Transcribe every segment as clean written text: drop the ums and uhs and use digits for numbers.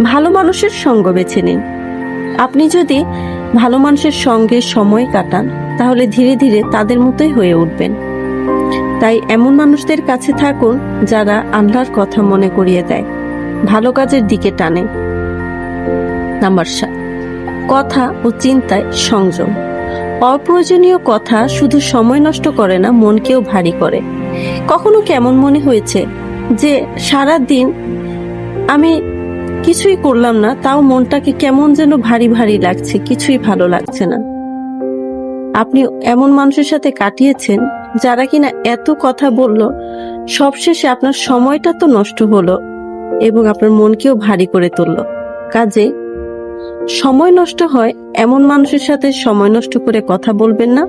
ভালো মানুষের সঙ্গ বেছে নিন। আপনি যদি ভালো মানুষের সঙ্গে সময় কাটান তাহলে ধীরে ধীরে তাদের মতোই হয়ে উঠবেন। তাই এমন মানুষদের কাছে থাকুন যারা আল্লাহর কথা মনে করিয়ে দেয়, ভালো কাজের দিকে টানে। নাম্বার 7, কথা ও চিন্তায় সংযম। অপ্রয়োজনীয় কথা শুধু সময় নষ্ট করে না, মনকেও ভারী করে। কখনো কেমন মনে হয়েছে যে সারা দিন আমি কিছুই করলাম না, তাও মনটাকে কেমন যেন ভারী ভারী লাগছে, কিছুই ভালো লাগছে না। আপনি এমন মানুষের সাথে কাটিয়েছেন যারা কিনা এত কথা বলল, সবশেষে আপনার সময়টা তো নষ্ট হলো এবং আপনার মনকেও ভারী করে তুললো। কাজে সময় নষ্ট হয় এমন মানুষের সাথে সময় নষ্ট করে কথা বলবেন না,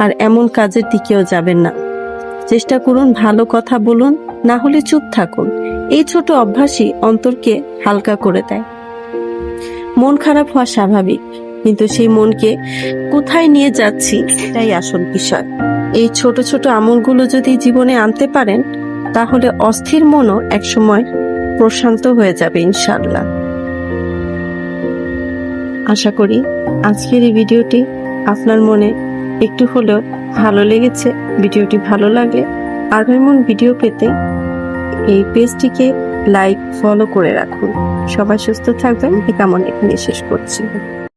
আর এমন কাজের দিকেও যাবেন না। চেষ্টা করুন ভালো কথা বলুন, না হলে চুপ থাকুন। এই ছোট অভ্যাসই অন্তরকে হালকা করে দেয়। মন খারাপ হওয়া স্বাভাবিক, কিন্তু সেই মনকে কোথায় নিয়ে যাচ্ছি এটাই আসল বিষয়। এই ছোট ছোট আমলগুলো যদি জীবনে আনতে পারেন তাহলে অস্থির মনও একসময় প্রশান্ত হয়ে যাবে ইনশাআল্লাহ। আশা করি আজকের এই ভিডিওটি আপনার মনে একটু হলেও ভালো লেগেছে। ভিডিওটি ভালো লাগলে আরো এমন ভিডিও পেতে এই পেজটিকে লাইক, ফলো করে রাখুন। সবাই সুস্থ থাকবেন, এই কামনা এখানে শেষ করছি।